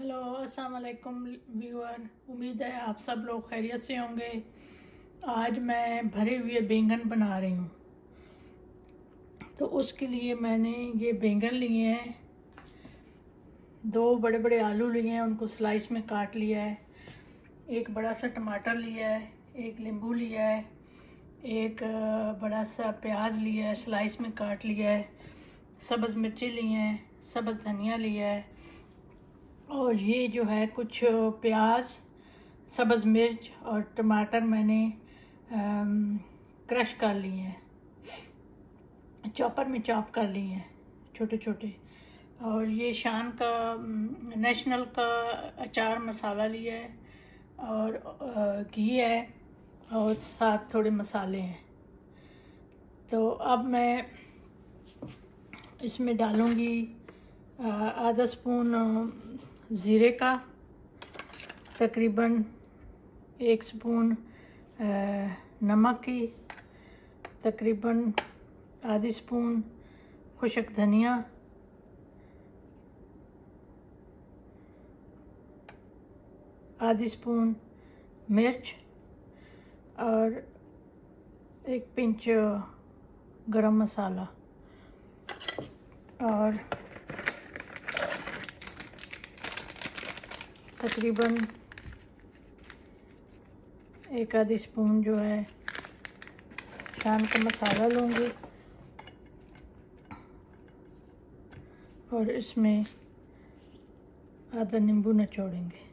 Hello अस्सलाम वालेकुम viewer. उम्मीद है आप सब लोग खैरियत से होंगे। आज मैं भरे हुए बैंगन बना रही हूँ। तो उसके लिए मैंने ये बैंगन लिए हैं, 2 बड़े बड़े आलू लिए हैं, उनको स्लाइस में काट लिया है। एक बड़ा सा टमाटर लिया है, एक नींबू लिया है, एक बड़ा सा प्याज लिया है, स्लाइस में काट लिया है, सब्ज़ मिर्ची लिए हैं, सब्ज़ धनिया लिया है, और ये जो है कुछ प्याज, सब्ज़ मिर्च और टमाटर मैंने क्रश कर लिए हैं, चॉपर में चॉप कर लिए हैं छोटे छोटे। और ये शान का नेशनल का अचार मसाला लिया है, और घी है, और साथ थोड़े मसाले हैं। तो अब मैं इसमें डालूँगी आधा स्पून ज़ीरे का, तकरीबन 1 स्पून नमक की, तकरीबन आधी स्पून खुशक धनिया, आधी स्पून मिर्च, और 1 पिंच गरम मसाला, और तकरीबन 1 आधी स्पून जो है शान का मसाला लूँगी, और इसमें आधा नींबू निचोड़ेंगे।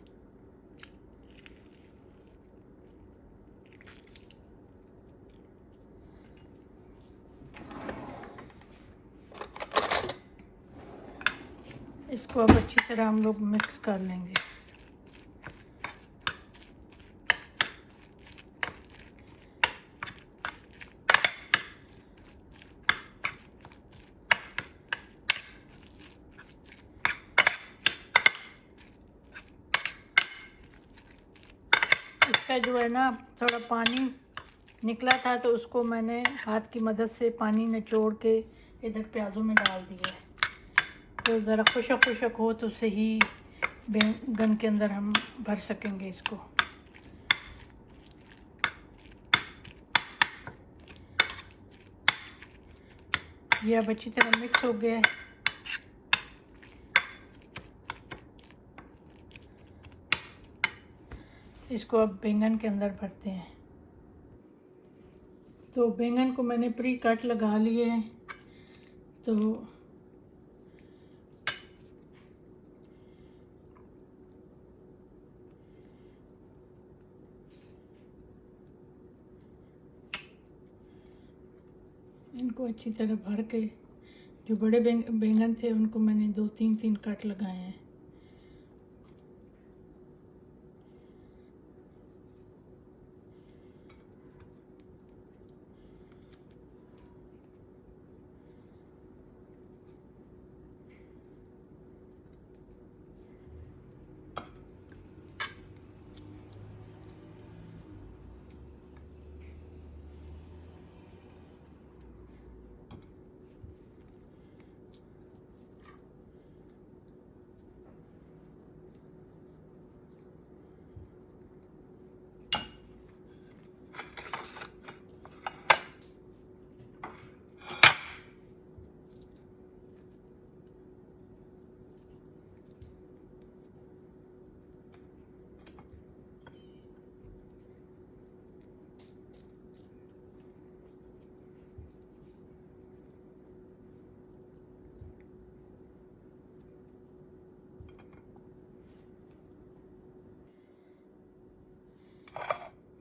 इसको अब अच्छी तरह हम लोग मिक्स कर लेंगे। इसका जो है ना थोड़ा पानी निकला था, तो उसको मैंने हाथ की मदद से पानी निचोड़ के इधर प्याज़ों में डाल दिया है। तो ज़रा खुशक खुशक हो तो सही बैंगन के अंदर हम भर सकेंगे इसको। ये अब अच्छी तरह मिक्स हो गया है। इसको अब बैंगन के अंदर भरते हैं। तो बैंगन को मैंने प्री कट लगा लिए हैं। तो इनको अच्छी तरह भर के, जो बड़े बैंगन थे उनको मैंने 2-3 कट लगाए हैं।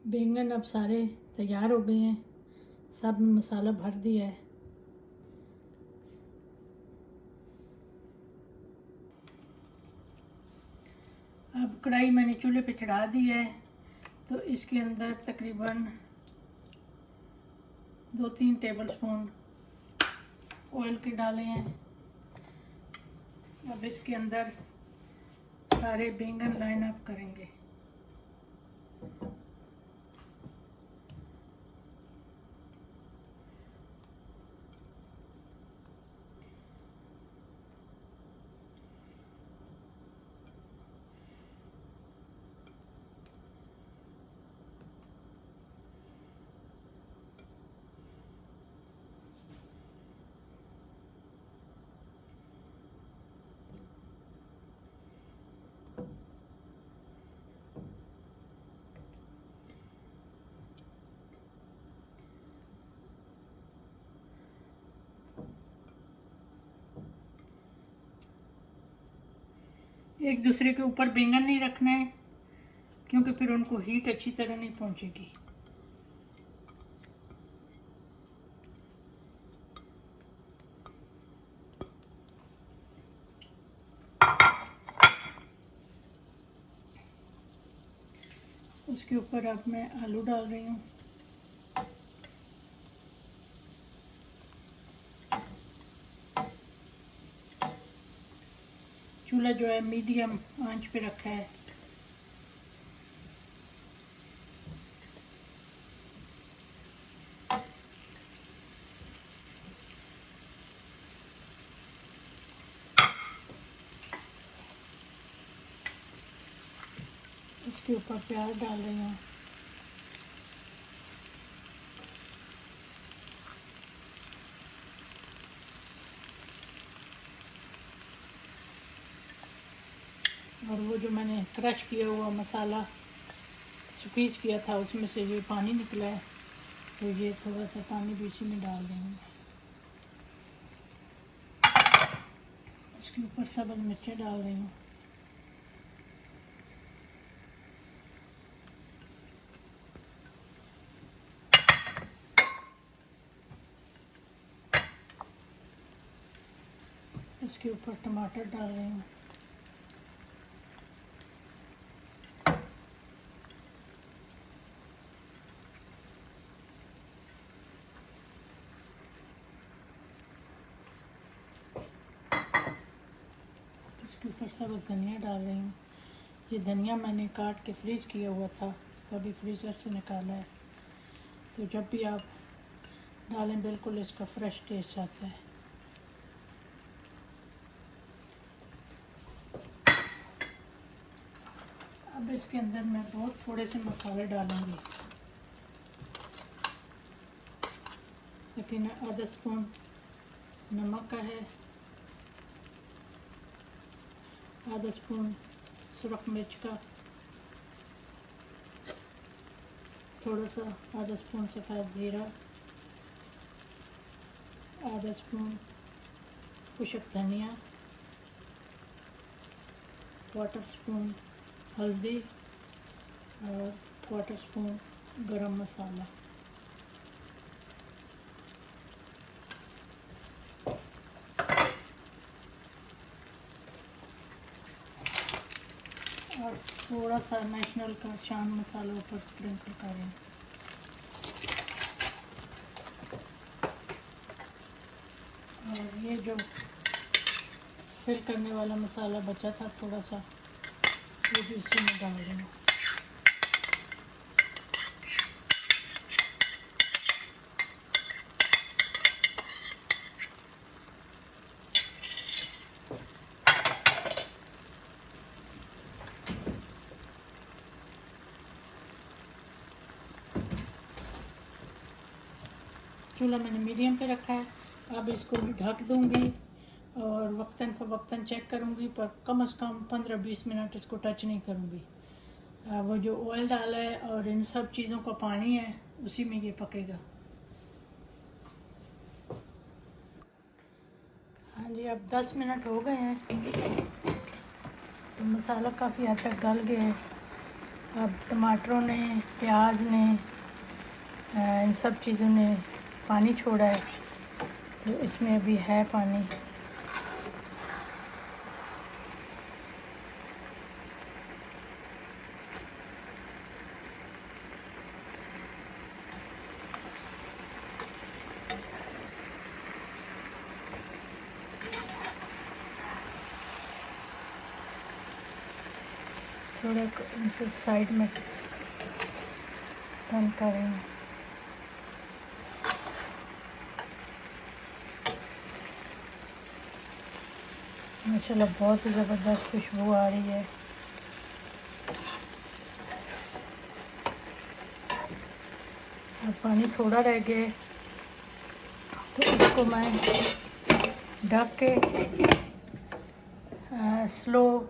बैंगन अब सारे तैयार हो गए हैं, सब मसाला भर दिया है। अब कढ़ाई मैंने चूल्हे पे चढ़ा दी है। तो इसके अंदर तकरीबन 2-3 टेबल स्पून ऑयल के डाले हैं। अब इसके अंदर सारे बैंगन लाइन अप करेंगे। एक दूसरे के ऊपर बैंगन नहीं रखना है, क्योंकि फिर उनको हीट अच्छी तरह नहीं पहुंचेगी। उसके ऊपर अब मैं आलू डाल रही हूँ। चूल्हा जो है मीडियम आंच पे रखा है। इसके ऊपर प्याज डाल रही हूँ। और वो जो मैंने क्रश किया हुआ मसाला स्क्वीज़ किया था, उसमें से ये पानी निकला है, तो ये थोड़ा सा पानी भी इसी में डाल देंगे। इसके ऊपर सब्ज़ मिर्चें डाल रही हूँ। इसके ऊपर टमाटर डाल रही हूँ। इसके ऊपर सब धनिया डाल रही हूँ। ये धनिया मैंने काट के फ्रीज किया हुआ था, तो अभी फ्रीज़र से निकाला है। तो जब भी आप डालें बिल्कुल इसका फ्रेश टेस्ट आता है। अब इसके अंदर मैं बहुत थोड़े से मसाले डालूंगी, लेकिन आधा स्पून नमक का है, आधा स्पून सुरख मिर्च का, थोड़ा सा आधा स्पून सफ़ेद ज़ीरा, आधा स्पून खुशक धनिया, क्वार्टर स्पून हल्दी और क्वार्टर स्पून गरम मसाला। और थोड़ा सा नेशनल का शान मसाला ऊपर स्प्रिंकल करें। और ये जो फिल करने वाला मसाला बचा था थोड़ा सा, ये भी इसी में डाल देंगे। चूल्हा मैंने मीडियम पे रखा है। अब इसको ढक दूंगी और वक्तन फ़वक्तन चेक करूंगी, पर कम से कम 15-20 मिनट इसको टच नहीं करूंगी। वो जो ऑयल डाला है और इन सब चीज़ों का पानी है, उसी में ये पकेगा। हाँ जी, अब 10 मिनट हो गए हैं, तो मसाला काफ़ी हद तक गल गया है। अब टमाटरों ने, प्याज ने, इन सब चीज़ों ने पानी छोड़ा है, तो इसमें अभी है पानी। थोड़ा इनसे साइड में टर्न करेंगे। माशाल्लाह बहुत ही ज़बरदस्त खुशबू आ रही है। अब पानी थोड़ा रह गया, तो इसको मैं ढक के स्लो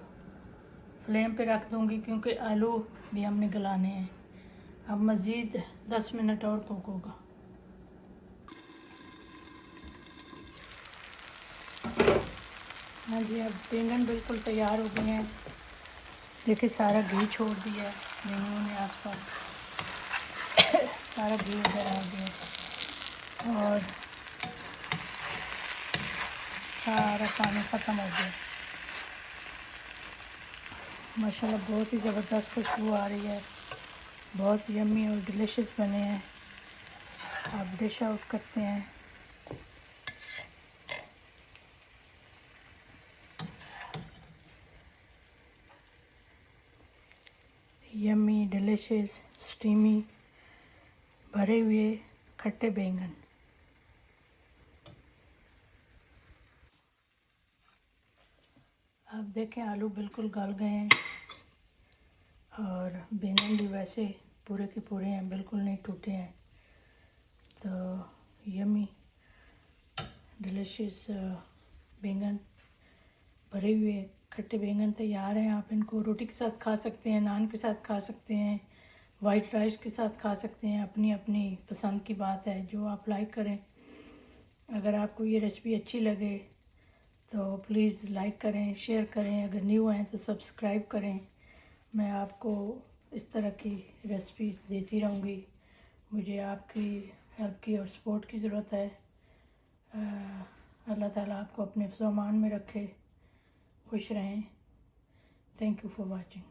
फ्लेम पे रख दूंगी, क्योंकि आलू भी हमने गलाने हैं। अब मज़ीद 10 मिनट और कुक होगा। हाँ जी, अब बैंगन बिल्कुल तैयार हो गए हैं। देखिए सारा घी छोड़ दिया है बैंगनों ने आसपास, सारा घी उधर आ गया और सारा पानी ख़त्म हो गया। माशाल्लाह बहुत ही ज़बरदस्त खुशबू आ रही है, बहुत यम्मी और डिलीशियस बने हैं। आप डिश आउट करते हैं। यम्मी डिलीशियस स्टीमी भरे हुए खट्टे बैंगन। आप देखें आलू बिल्कुल गल गए हैं और बैंगन भी वैसे पूरे के पूरे हैं, बिल्कुल नहीं टूटे हैं। तो यम्मी डिलीशियस बैंगन, भरे हुए खट्टे बैंगन तैयार हैं। आप इनको रोटी के साथ खा सकते हैं, नान के साथ खा सकते हैं, वाइट राइस के साथ खा सकते हैं। अपनी अपनी पसंद की बात है, जो आप लाइक करें। अगर आपको ये रेसिपी अच्छी लगे तो प्लीज़ लाइक करें, शेयर करें। अगर न्यू हैं तो सब्सक्राइब करें। मैं आपको इस तरह की रेसिपीज़ देती रहूँगी। मुझे आपकी हेल्प की और सपोर्ट की ज़रूरत है। अल्लाह ताला आपको अपने फ़ज़ो-अमान में रखे, खुश रहें। Thank you for watching.